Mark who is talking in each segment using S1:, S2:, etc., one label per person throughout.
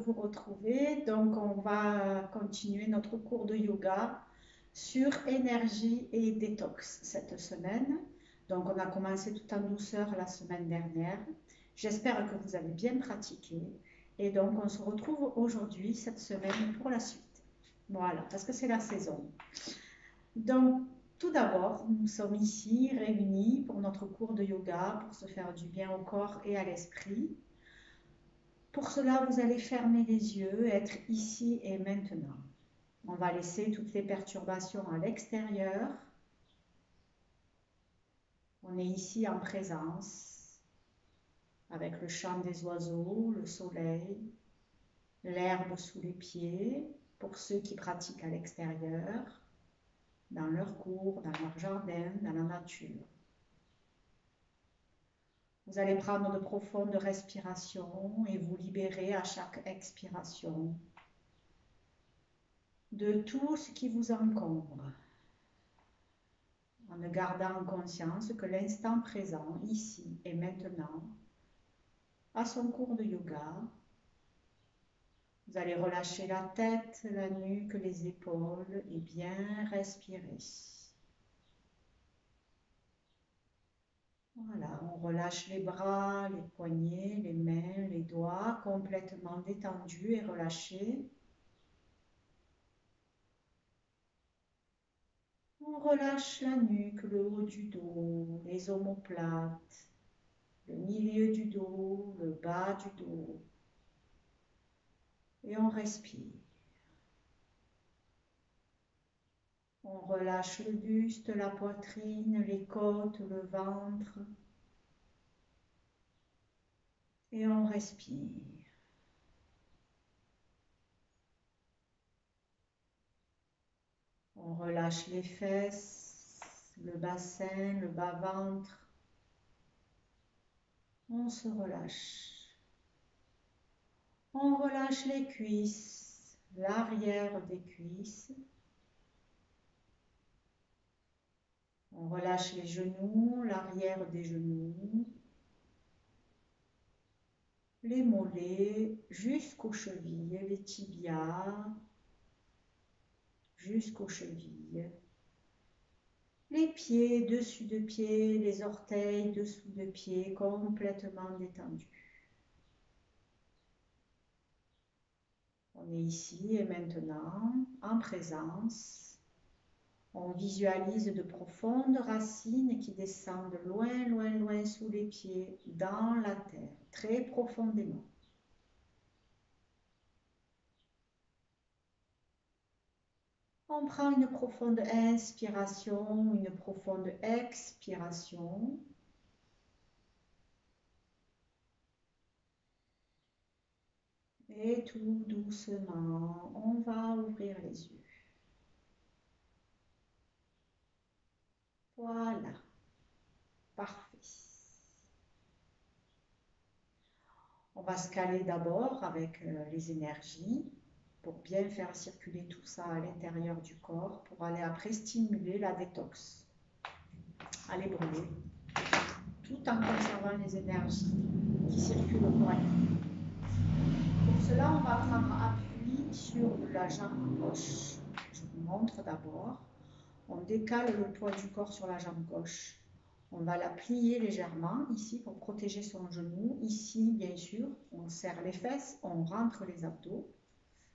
S1: vous retrouver. Donc, on va continuer notre cours de yoga sur énergie et détox cette semaine. Donc, on a commencé tout en douceur la semaine dernière. J'espère que vous avez bien pratiqué. Et donc, on se retrouve aujourd'hui, cette semaine, pour la suite. Voilà, parce que c'est la saison. Donc, tout d'abord, nous sommes ici réunis pour notre cours de yoga, pour se faire du bien au corps et à l'esprit. Pour cela, vous allez fermer les yeux, être ici et maintenant. On va laisser toutes les perturbations à l'extérieur. On est ici en présence, avec le chant des oiseaux, le soleil, l'herbe sous les pieds, pour ceux qui pratiquent à l'extérieur, dans leur cour, dans leur jardin, dans la nature. Vous allez prendre de profondes respirations et vous libérer à chaque expiration de tout ce qui vous encombre, en ne gardant en conscience que l'instant présent, ici et maintenant, à son cours de yoga. Vous allez relâcher la tête, la nuque, les épaules et bien respirer. Voilà, on relâche les bras, les poignets, les mains, les doigts, complètement détendus et relâchés. On relâche la nuque, le haut du dos, les omoplates, le milieu du dos, le bas du dos. Et on respire. On relâche le buste, la poitrine, les côtes, le ventre. Et on respire. On relâche les fesses, le bassin, le bas-ventre. On se relâche. On relâche les cuisses, l'arrière des cuisses. On relâche les genoux, l'arrière des genoux, les mollets jusqu'aux chevilles, les tibias jusqu'aux chevilles, les pieds dessus de pieds, les orteils dessous de pieds complètement détendus. On est ici et maintenant en présence. On visualise de profondes racines qui descendent loin, loin, loin sous les pieds, dans la terre, très profondément. On prend une profonde inspiration, une profonde expiration. Et tout doucement, on va ouvrir les yeux. Voilà, parfait. On va se caler d'abord avec les énergies pour bien faire circuler tout ça à l'intérieur du corps pour aller après stimuler la détox. Aller brûler tout en conservant les énergies qui circulent correctement. Pour cela, on va prendre appui sur la jambe gauche. Je vous montre d'abord. On décale le poids du corps sur la jambe gauche. On va la plier légèrement ici pour protéger son genou. Ici, bien sûr, on serre les fesses, on rentre les abdos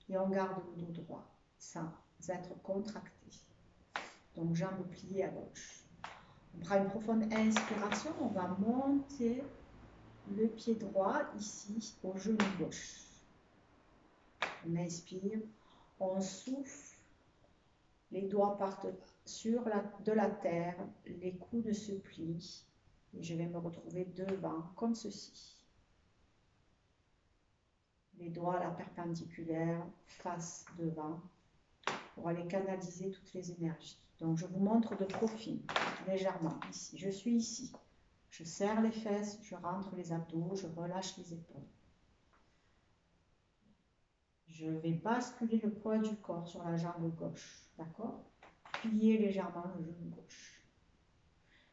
S1: et on garde le dos droit sans être contracté. Donc, jambes pliées à gauche. On prend une profonde inspiration. On va monter le pied droit ici au genou gauche. On inspire, on souffle, les doigts partent de la terre, les coudes se plient et je vais me retrouver devant comme ceci. Les doigts à la perpendiculaire, face devant pour aller canaliser toutes les énergies. Donc je vous montre de profil, légèrement ici. Je suis ici. Je serre les fesses, je rentre les abdos, je relâche les épaules. Je vais basculer le poids du corps sur la jambe gauche, d'accord? Plier légèrement le genou gauche.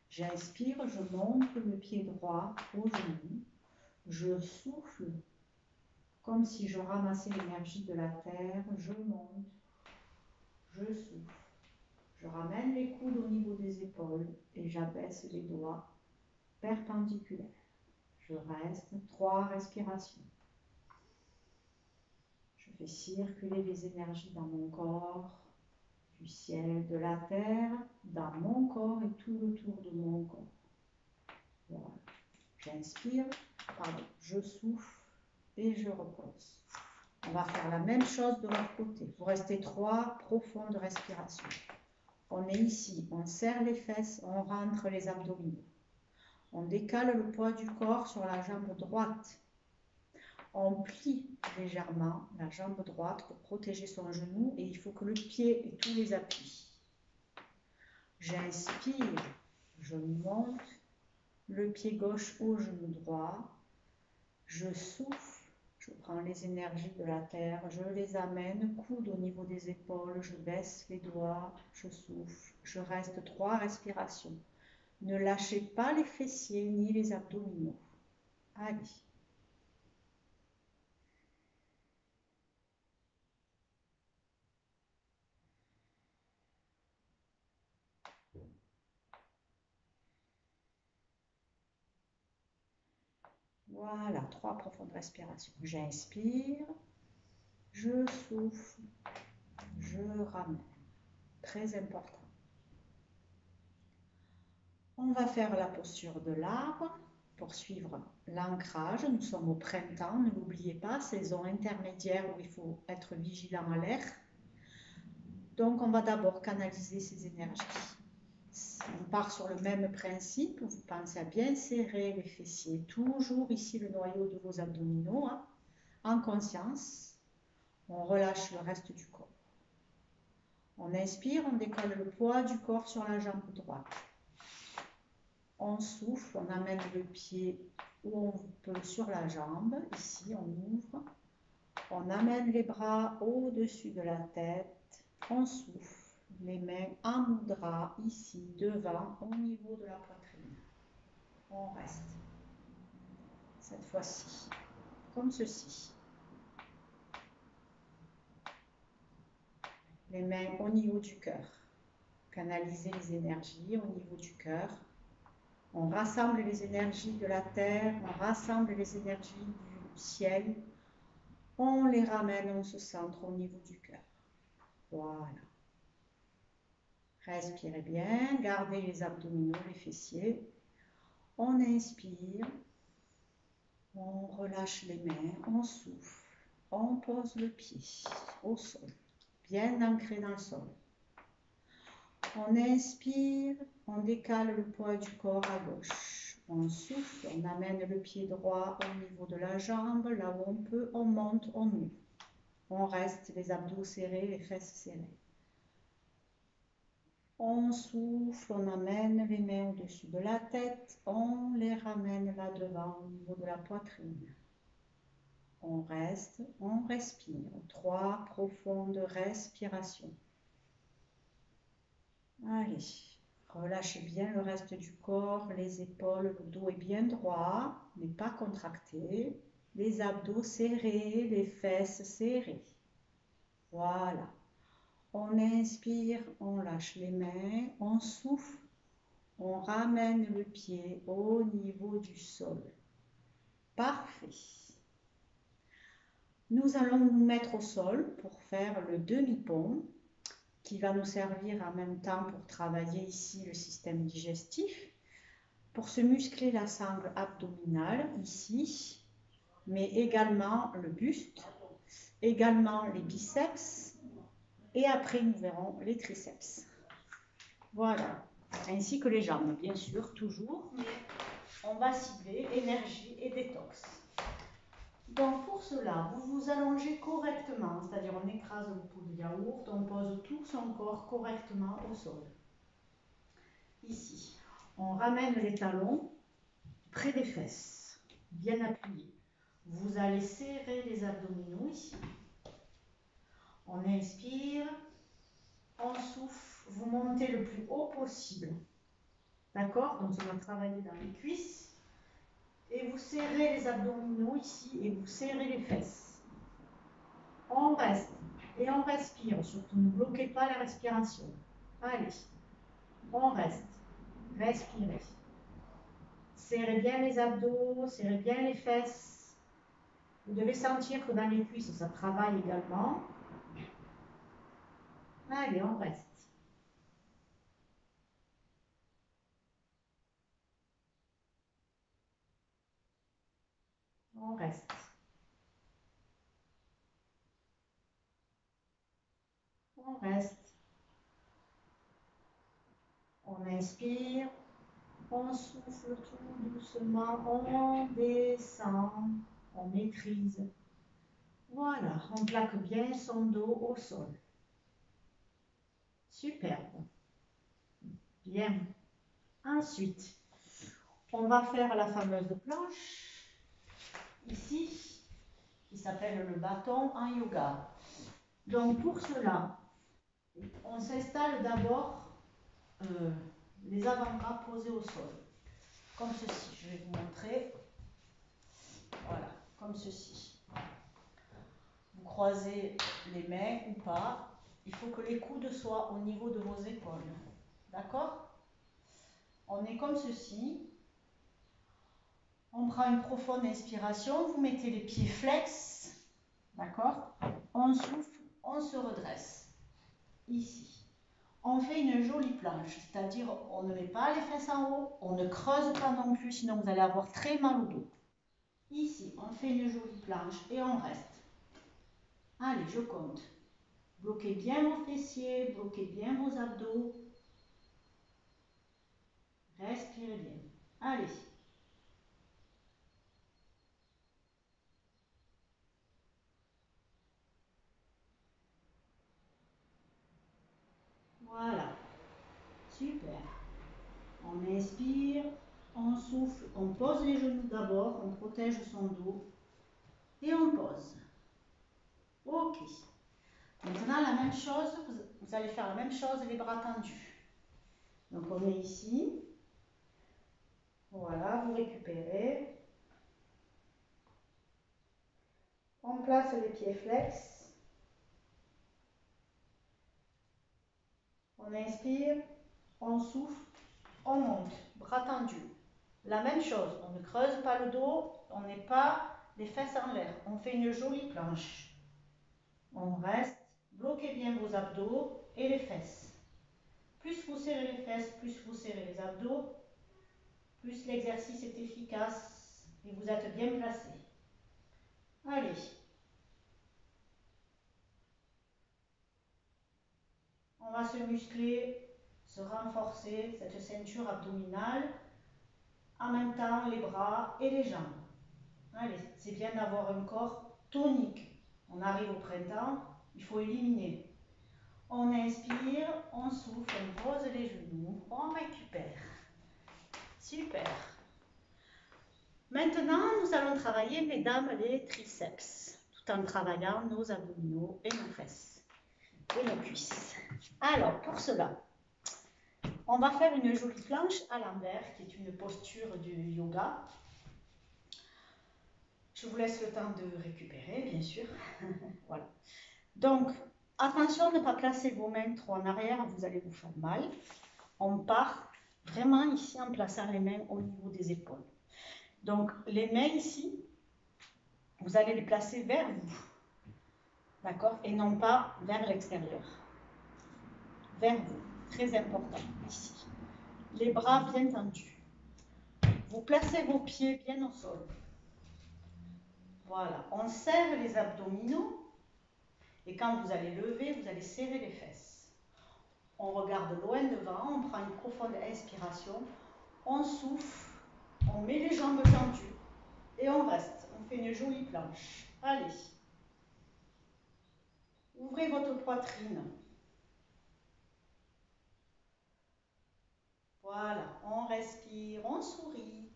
S1: J'inspire, je monte le pied droit au genou. Je souffle comme si je ramassais l'énergie de la terre, je monte, je souffle. Je ramène les coudes au niveau des épaules et j'abaisse les doigts perpendiculaires. Je reste 3 respirations. Je fais circuler les énergies dans mon corps, du ciel, de la terre, dans mon corps et tout autour de mon corps. Voilà. J'inspire, je souffle et je repose. On va faire la même chose de l'autre côté. Vous restez 3 profondes respirations. On est ici, on serre les fesses, on rentre les abdominaux. On décale le poids du corps sur la jambe droite. On plie légèrement la jambe droite pour protéger son genou et il faut que le pied ait tous les appuis. J'inspire, je monte le pied gauche au genou droit. Je souffle, je prends les énergies de la terre, je les amène, coude au niveau des épaules, je baisse les doigts, je souffle, je reste 3 respirations. Ne lâchez pas les fessiers ni les abdominaux. Allez. Voilà, 3 profondes respirations. J'inspire, je souffle, je ramène. Très important. On va faire la posture de l'arbre pour suivre l'ancrage. Nous sommes au printemps, ne l'oubliez pas, saison intermédiaire où il faut être vigilant à l'air. Donc on va d'abord canaliser ces énergies. On part sur le même principe, vous pensez à bien serrer les fessiers, toujours ici le noyau de vos abdominaux, hein, en conscience. On relâche le reste du corps. On inspire, on décolle le poids du corps sur la jambe droite. On souffle, on amène le pied où on peut sur la jambe. Ici, on ouvre. On amène les bras au-dessus de la tête. On souffle. Les mains en mudra, ici, devant, au niveau de la poitrine. On reste. Cette fois-ci, comme ceci. Les mains au niveau du cœur. Canaliser les énergies au niveau du cœur. On rassemble les énergies de la terre, on rassemble les énergies du ciel, on les ramène, on se centre au niveau du cœur. Voilà. Respirez bien, gardez les abdominaux, les fessiers. On inspire, on relâche les mains, on souffle, on pose le pied au sol, bien ancré dans le sol. On inspire, on décale le poids du corps à gauche. On souffle, on amène le pied droit au niveau de la jambe, là où on peut, on monte, on ouvre. On reste les abdos serrés, les fesses serrées. On souffle, on amène les mains au-dessus de la tête, on les ramène là devant au niveau de la poitrine. On reste, on respire. 3 profondes respirations. Allez. Relâchez bien le reste du corps, les épaules, le dos est bien droit, mais pas contracté. Les abdos serrés, les fesses serrées. Voilà. On inspire, on lâche les mains, on souffle, on ramène le pied au niveau du sol. Parfait. Nous allons nous mettre au sol pour faire le demi-pont, qui va nous servir en même temps pour travailler ici le système digestif, pour se muscler la sangle abdominale ici, mais également le buste, également les biceps, et après nous verrons les triceps. Voilà, ainsi que les jambes, bien sûr, toujours, mais on va cibler énergie et détox. Donc pour cela, vous vous allongez correctement, c'est-à-dire on écrase le pot de yaourt, on pose tout son corps correctement au sol. Ici, on ramène les talons près des fesses, bien appuyés. Vous allez serrer les abdominaux ici. On inspire, on souffle, vous montez le plus haut possible. D'accord? Donc on va travailler dans les cuisses. Et vous serrez les abdominaux ici et vous serrez les fesses. On reste et on respire. Surtout, ne bloquez pas la respiration. Allez, on reste. Respirez. Serrez bien les abdos, serrez bien les fesses. Vous devez sentir que dans les cuisses, ça travaille également. Allez, on reste. On reste. On reste. On inspire. On souffle tout doucement. On descend. On maîtrise. Voilà, on plaque bien son dos au sol. Superbe. Bien. Ensuite, on va faire la fameuse planche, ici, qui s'appelle le bâton en yoga. Donc pour cela, on s'installe d'abord les avant-bras posés au sol, comme ceci. Je vais vous montrer. Voilà, comme ceci. Vous croisez les mains ou pas. Il faut que les coudes soient au niveau de vos épaules. D'accord? On est comme ceci. On prend une profonde inspiration. Vous mettez les pieds flex. D'accord? On souffle, on se redresse. Ici. On fait une jolie planche, c'est-à-dire on ne met pas les fesses en haut, on ne creuse pas non plus, sinon vous allez avoir très mal au dos. Ici, on fait une jolie planche et on reste. Allez, je compte. Bloquez bien vos fessiers, bloquez bien vos abdos. Respirez bien. Allez. Voilà. Super. On inspire, on souffle, on pose les genoux d'abord, on protège son dos et on pose. Ok. Maintenant, la même chose, vous allez faire la même chose, les bras tendus. Donc on est ici. Voilà, vous récupérez. On place les pieds flex. On inspire, on souffle, on monte, bras tendus. La même chose, on ne creuse pas le dos, on n'est pas les fesses en l'air. On fait une jolie planche. On reste, bloquez bien vos abdos et les fesses. Plus vous serrez les fesses, plus vous serrez les abdos, plus l'exercice est efficace et vous êtes bien placé. Allez, on va se muscler, se renforcer cette ceinture abdominale, en même temps les bras et les jambes. Allez, c'est bien d'avoir un corps tonique. On arrive au printemps, il faut éliminer. On inspire, on souffle, on pose les genoux, on récupère. Super. Maintenant, nous allons travailler, mesdames, les triceps, tout en travaillant nos abdominaux et nos fesses et nos cuisses. Alors, pour cela, on va faire une jolie planche à l'envers, qui est une posture du yoga. Je vous laisse le temps de récupérer, bien sûr. Voilà. Donc, attention de ne pas placer vos mains trop en arrière, vous allez vous faire mal. On part vraiment ici en plaçant les mains au niveau des épaules. Donc, les mains ici, vous allez les placer vers vous. D'accord? Et non pas vers l'extérieur. Vers vous. Très important, ici. Les bras bien tendus. Vous placez vos pieds bien au sol. Voilà. On serre les abdominaux. Et quand vous allez lever, vous allez serrer les fesses. On regarde loin devant, on prend une profonde inspiration, on souffle, on met les jambes tendues et on reste. On fait une jolie planche. Allez. Ouvrez votre poitrine. Voilà, on respire, on sourit.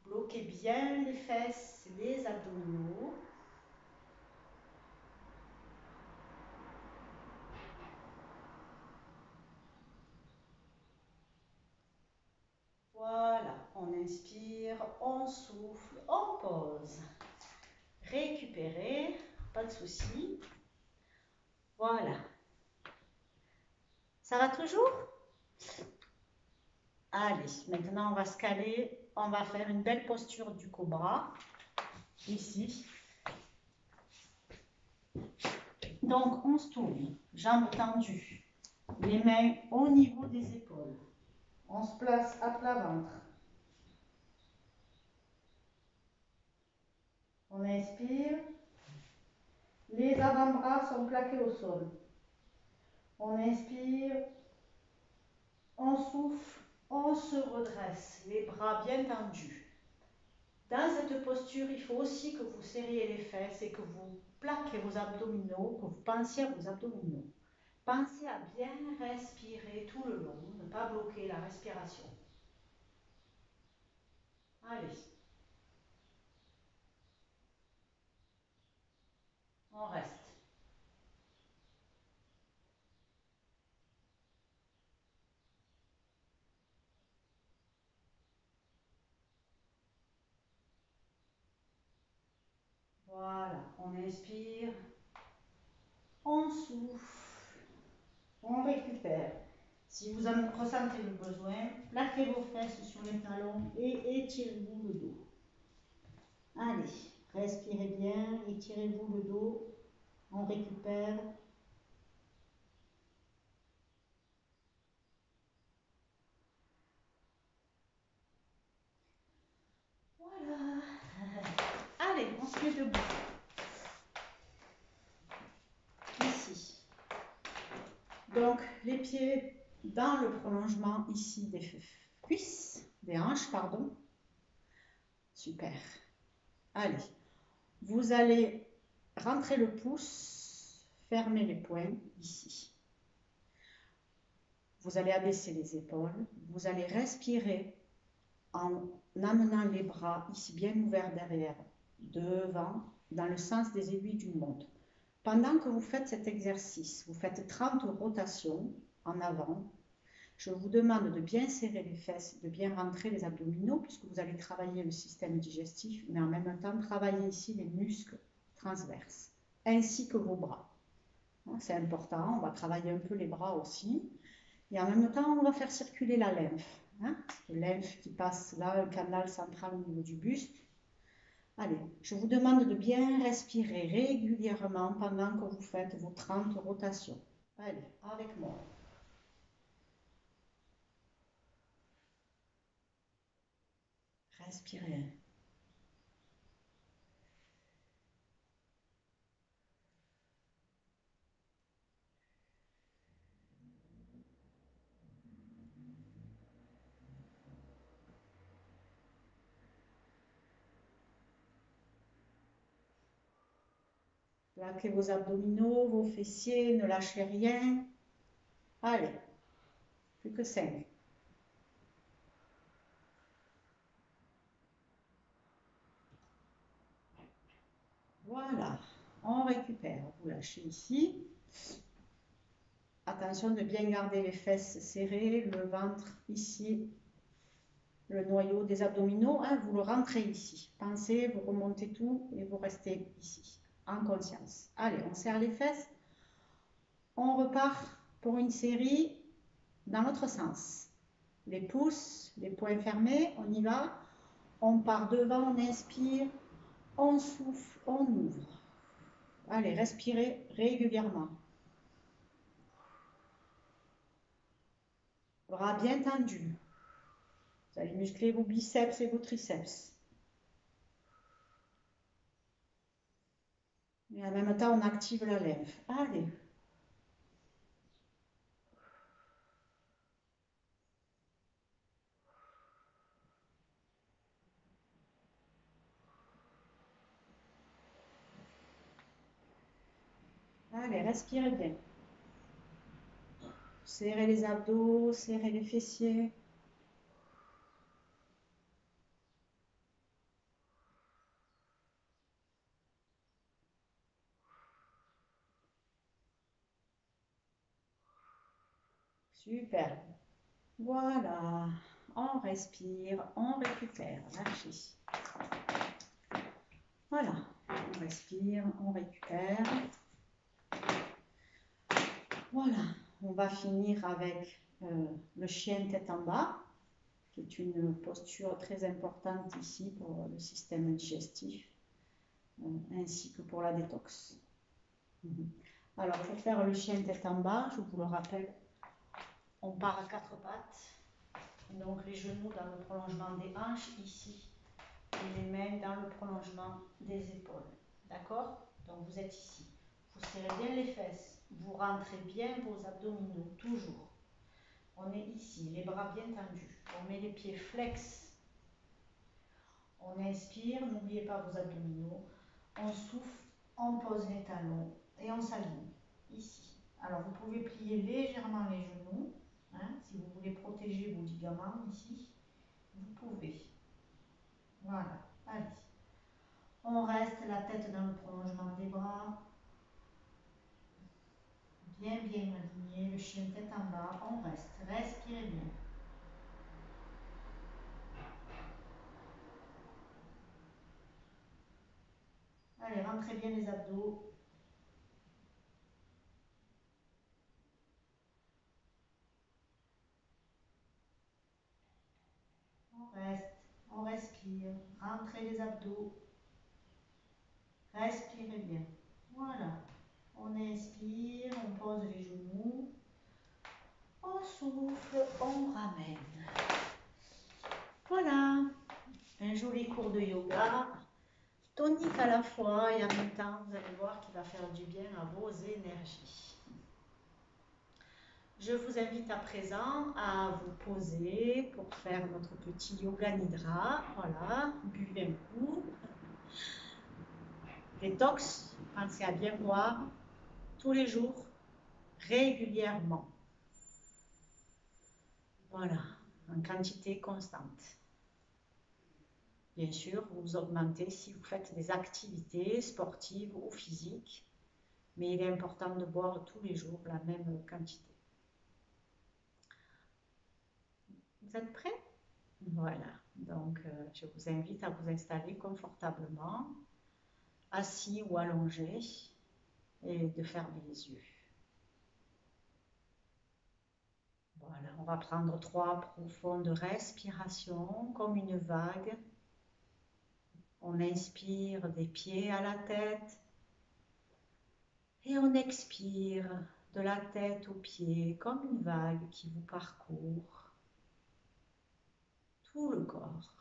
S1: Bloquez bien les fesses, les abdominaux. Voilà, on inspire, on souffle, on pose. Récupérez. pas de souci. Voilà. Ça va toujours? Allez, maintenant on va se caler. On va faire une belle posture du cobra. Ici. Donc on se tourne, jambes tendues, les mains au niveau des épaules. On se place à plat ventre. On inspire. Les avant-bras sont plaqués au sol. On inspire. On souffle. On se redresse. Les bras bien tendus. Dans cette posture, il faut aussi que vous serriez les fesses et que vous plaquez vos abdominaux, que vous pensiez à vos abdominaux. Pensez à bien respirer tout le long, ne pas bloquer la respiration. Allez. On reste. Voilà, on inspire, on souffle, on récupère. Si vous en ressentez le besoin, plaquez vos fesses sur les talons et étirez-vous le dos. Allez, respirez bien, étirez-vous le dos, on récupère. Voilà. Allez, on se met debout. Ici. Donc, les pieds dans le prolongement ici des cuisses, des hanches, pardon. Super. Allez, vous allez rentrer le pouce, fermer les poings ici. Vous allez abaisser les épaules. Vous allez respirer en amenant les bras ici bien ouverts derrière, devant, dans le sens des aiguilles d'une montre. Pendant que vous faites cet exercice, vous faites 30 rotations en avant. Je vous demande de bien serrer les fesses, de bien rentrer les abdominaux, puisque vous allez travailler le système digestif, mais en même temps travailler ici les muscles transverses, ainsi que vos bras. C'est important, on va travailler un peu les bras aussi. Et en même temps, on va faire circuler la lymphe. Le lymphe qui passe là, un canal central au niveau du buste. Allez, je vous demande de bien respirer régulièrement pendant que vous faites vos 30 rotations. Allez, avec moi. Respirez. Plaquez vos abdominaux, vos fessiers, ne lâchez rien. Allez, plus que 5. Voilà, on récupère. Vous lâchez ici. Attention de bien garder les fesses serrées, le ventre ici, le noyau des abdominaux. Vous le rentrez ici. Pensez, vous remontez tout et vous restez ici, en conscience. Allez, on serre les fesses. On repart pour une série dans l'autre sens. Les pouces, les poings fermés, on y va. On part devant, on inspire, on souffle, on ouvre. Allez, respirez régulièrement. Bras bien tendus. Vous allez muscler vos biceps et vos triceps. Et en même temps, on active la lymphe. Allez. Allez, respirez bien. Serrez les abdos, serrez les fessiers. Super. Voilà. On respire, on récupère. Lâchez. Voilà. respire, on récupère. Voilà, on va finir avec le chien tête en bas, qui est une posture très importante ici pour le système digestif, ainsi que pour la détox. Alors, pour faire le chien tête en bas, je vous le rappelle, on part à quatre pattes, donc les genoux dans le prolongement des hanches ici, et les mains dans le prolongement des épaules. D'accord? Donc vous êtes ici. Vous serrez bien les fesses, vous rentrez bien vos abdominaux, toujours. On est ici, les bras bien tendus. On met les pieds flex. On inspire, n'oubliez pas vos abdominaux. On souffle, on pose les talons et on s'aligne. Ici. Alors vous pouvez plier légèrement les genoux. Hein, si vous voulez protéger vos ligaments ici, vous pouvez. Voilà, allez. On reste la tête dans le prolongement des bras. Bien aligné, le chien tête en bas. On reste, respirez bien. Allez, rentrez bien les abdos. On reste, on respire. Rentrez les abdos. Respirez bien. Voilà. On inspire, on pose les genoux. On souffle, on ramène. Voilà. Un joli cours de yoga. Tonique à la fois et en même temps, vous allez voir qu'il va faire du bien à vos énergies. Je vous invite à présent à vous poser pour faire notre petit yoga nidra. Voilà, buvez un coup. Détox, pensez à bien boire tous les jours, régulièrement. Voilà, en quantité constante. Bien sûr, vous augmentez si vous faites des activités sportives ou physiques, mais il est important de boire tous les jours la même quantité. Vous êtes prêts? Voilà, donc je vous invite à vous installer confortablement, assis ou allongé, et de fermer les yeux. Voilà, on va prendre 3 profondes respirations comme une vague. On inspire des pieds à la tête et on expire de la tête aux pieds comme une vague qui vous parcourt tout le corps.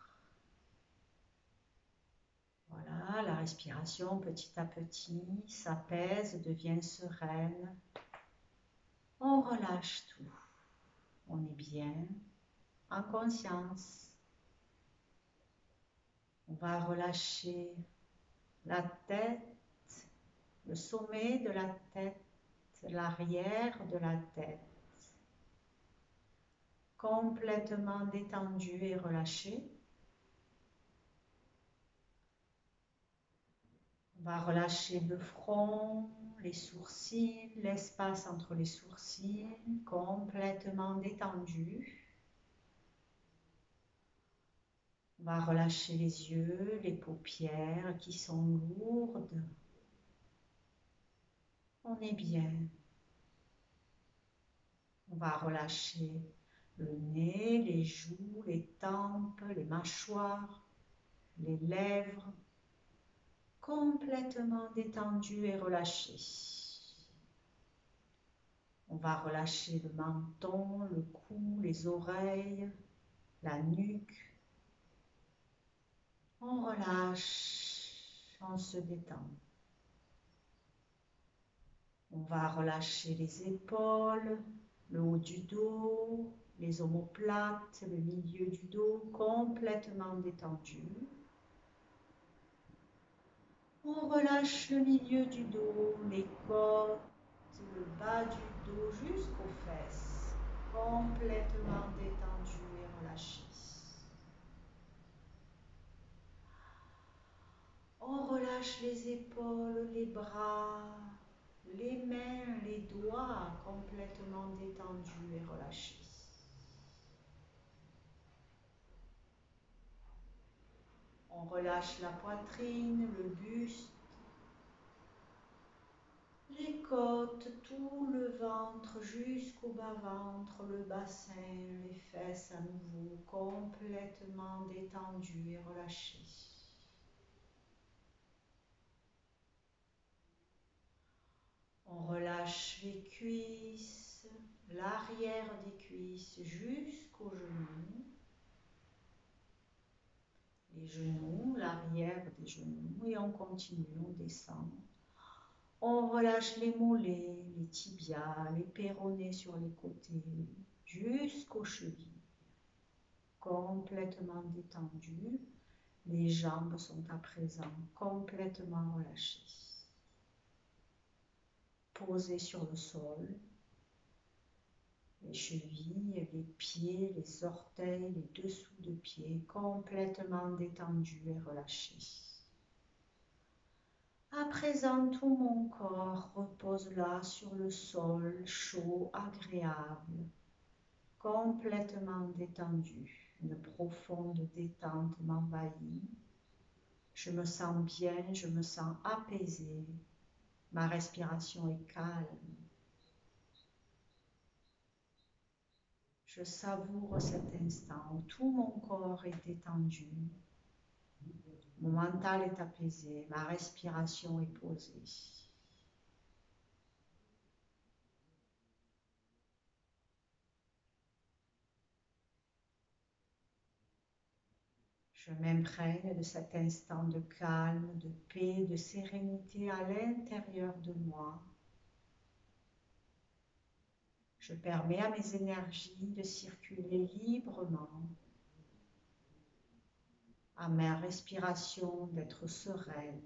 S1: Voilà, la respiration petit à petit s'apaise, devient sereine. On relâche tout. On est bien, en conscience. On va relâcher la tête, le sommet de la tête, l'arrière de la tête. Complètement détendu et relâché. On va relâcher le front, les sourcils, l'espace entre les sourcils, complètement détendu. On va relâcher les yeux, les paupières qui sont lourdes. On est bien. On va relâcher le nez, les joues, les tempes, les mâchoires, les lèvres, complètement détendues et relâchées. On va relâcher le menton, le cou, les oreilles, la nuque. On relâche, on se détend. On va relâcher les épaules, le haut du dos, les omoplates, le milieu du dos complètement détendu. On relâche le milieu du dos, les côtes, le bas du dos jusqu'aux fesses, complètement détendu et relâché. On relâche les épaules, les bras, les mains, les doigts complètement détendus et relâchés. On relâche la poitrine, le buste, Les côtes, tout le ventre jusqu'au bas-ventre, le bassin, les fesses à nouveau complètement détendues et relâchées. On relâche les cuisses, l'arrière des cuisses jusqu'aux genoux. Les genoux, l'arrière des genoux et on continue, on descend. On relâche les mollets, les tibias, les péronés sur les côtés, jusqu'aux chevilles, complètement détendues. Les jambes sont à présent complètement relâchées. Posées sur le sol, les chevilles, les pieds, les orteils, les dessous de pieds complètement détendus et relâchés. À présent, tout mon corps repose là sur le sol chaud, agréable, complètement détendu. Une profonde détente m'envahit. Je me sens bien, je me sens apaisée. Ma respiration est calme. Je savoure cet instant où tout mon corps est détendu. Mon mental est apaisé, ma respiration est posée. Je m'imprègne de cet instant de calme, de paix, de sérénité à l'intérieur de moi. Je permets à mes énergies de circuler librement, à ma respiration d'être sereine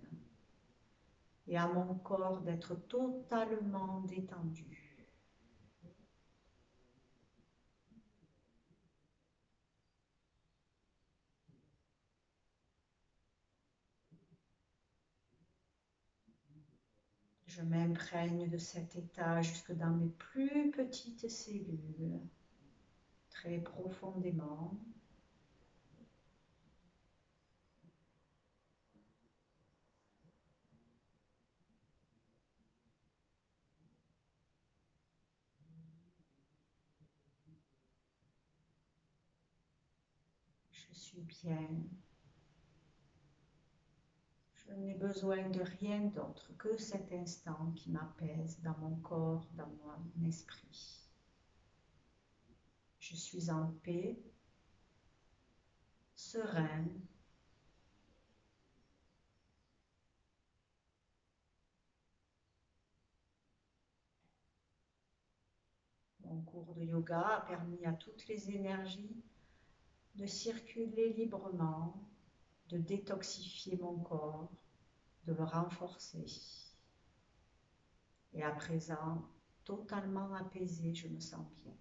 S1: et à mon corps d'être totalement détendu. Je m'imprègne de cet état jusque dans mes plus petites cellules, très profondément. Je suis bien. Je n'ai besoin de rien d'autre que cet instant qui m'apaise dans mon corps, dans mon esprit. Je suis en paix, sereine. Mon cours de yoga a permis à toutes les énergies de circuler librement, de détoxifier mon corps, de le renforcer. Et à présent, totalement apaisée, je me sens bien,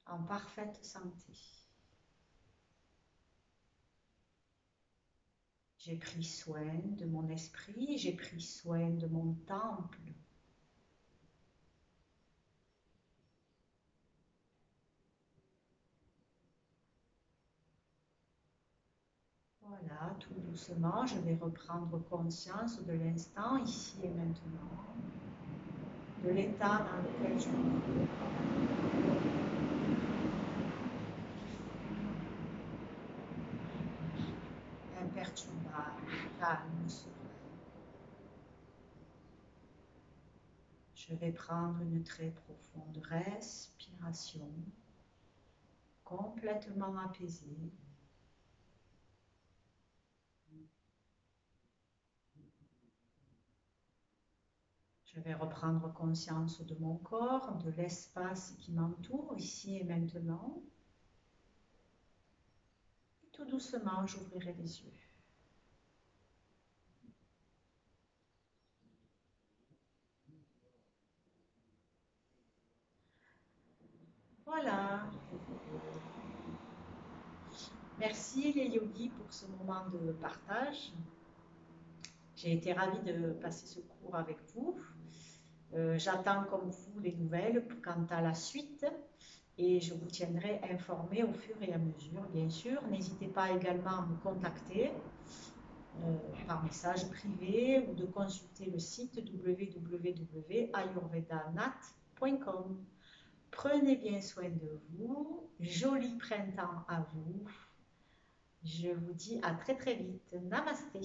S1: en parfaite santé. J'ai pris soin de mon esprit, j'ai pris soin de mon temple. Voilà, tout doucement, je vais reprendre conscience de l'instant, ici et maintenant, de l'état dans lequel je me trouve. Imperturbable, calme, serein. Je vais prendre une très profonde respiration, complètement apaisée. Je vais reprendre conscience de mon corps, de l'espace qui m'entoure ici et maintenant. Et tout doucement, j'ouvrirai les yeux. Voilà. Merci les yogis pour ce moment de partage. J'ai été ravie de passer ce cours avec vous. J'attends comme vous les nouvelles quant à la suite et je vous tiendrai informé au fur et à mesure, bien sûr. N'hésitez pas également à me contacter par message privé ou de consulter le site www.ayurvedanat.com. Prenez bien soin de vous. Joli printemps à vous. Je vous dis à très très vite. Namasté.